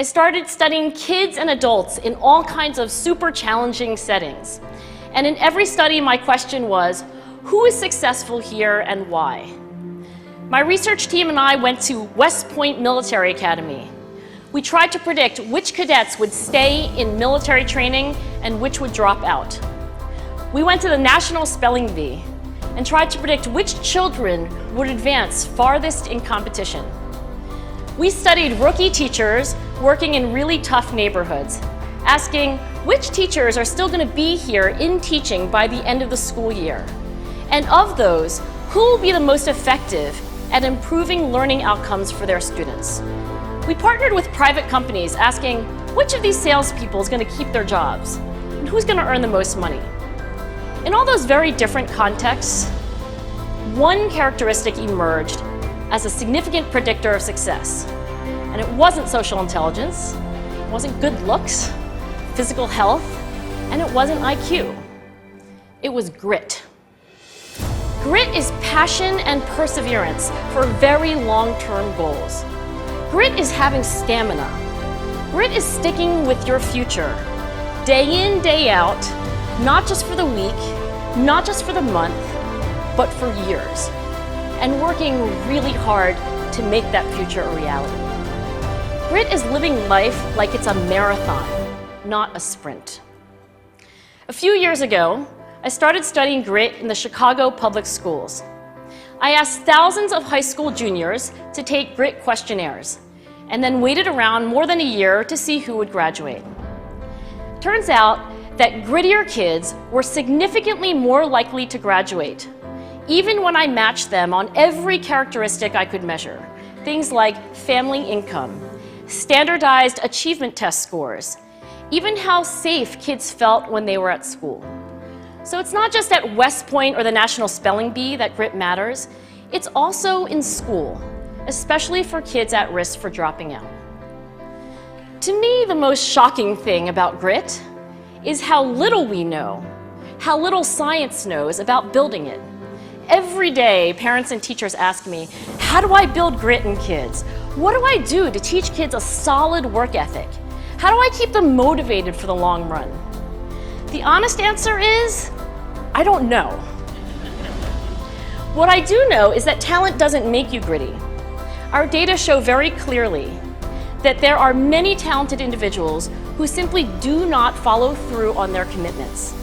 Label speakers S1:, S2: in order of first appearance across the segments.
S1: I started studying kids and adults in all kinds of super challenging settings. And in every study, my question was, who is successful here and why? My research team and I went to West Point Military Academy. We tried to predict which cadets would stay in military training and which would drop out. We went to the National Spelling Bee and tried to predict which children would advance farthest in competition. We studied rookie teachers working in really tough neighborhoods, asking which teachers are still going to be here in teaching by the end of the school year. And of those, who will be the most effective at improving learning outcomes for their students? We partnered with private companies asking which of these salespeople is going to keep their jobs and who's going to earn the most money. In all those very different contexts, one characteristic emerged as a significant predictor of success. And it wasn't social intelligence, it wasn't good looks, physical health, and it wasn't IQ. It was grit. Grit is passion and perseverance for very long-term goals. Grit is having stamina. Grit is sticking with your future, day in, day out, not just for the week, not just for the month, but for years, and working really hard to make that future a reality. Grit is living life like it's a marathon, not a sprint. A few years ago, I started studying grit in the Chicago public schools. I asked thousands of high school juniors to take grit questionnaires, and then waited around more than a year to see who would graduate. Turns out that grittier kids were significantly more likely to graduate, even when I matched them on every characteristic I could measure. Things like family income, standardized achievement test scores, even how safe kids felt when they were at school. So it's not just at West Point or the National Spelling Bee that grit matters, it's also in school, especially for kids at risk for dropping out. To me, the most shocking thing about grit is how little we know, how little science knows about building it. Every day, parents and teachers ask me, how do I build grit in kids? What do I do to teach kids a solid work ethic? How do I keep them motivated for the long run? The honest answer is, I don't know. What I do know is that talent doesn't make you gritty. Our data show very clearly that there are many talented individuals who simply do not follow through on their commitments.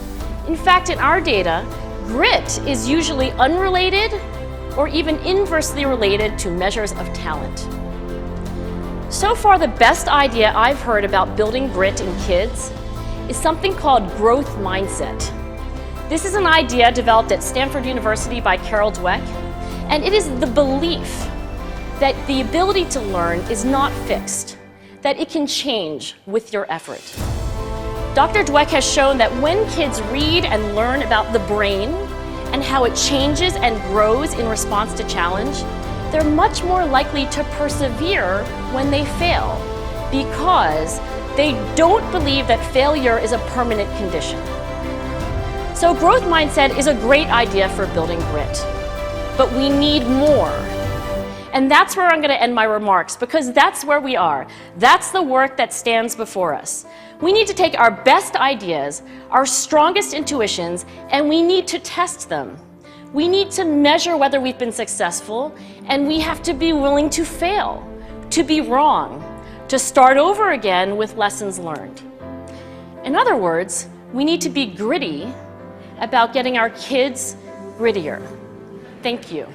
S1: In fact, in our data, grit is usually unrelated or even inversely related to measures of talent. So far, the best idea I've heard about building grit in kids is something called growth mindset. This is an idea developed at Stanford University by Carol Dweck, and it is the belief that the ability to learn is not fixed, that it can change with your effort. Dr. Dweck has shown that when kids read and learn about the brain and how it changes and grows in response to challenge, they're much more likely to persevere when they fail, because they don't believe that failure is a permanent condition. So growth mindset is a great idea for building grit, but we need more. And that's where I'm going to end my remarks, because that's where we are. That's the work that stands before us. We need to take our best ideas, our strongest intuitions, and we need to test them. We need to measure whether we've been successful, and we have to be willing to fail, to be wrong, to start over again with lessons learned. In other words, we need to be gritty about getting our kids grittier. Thank you.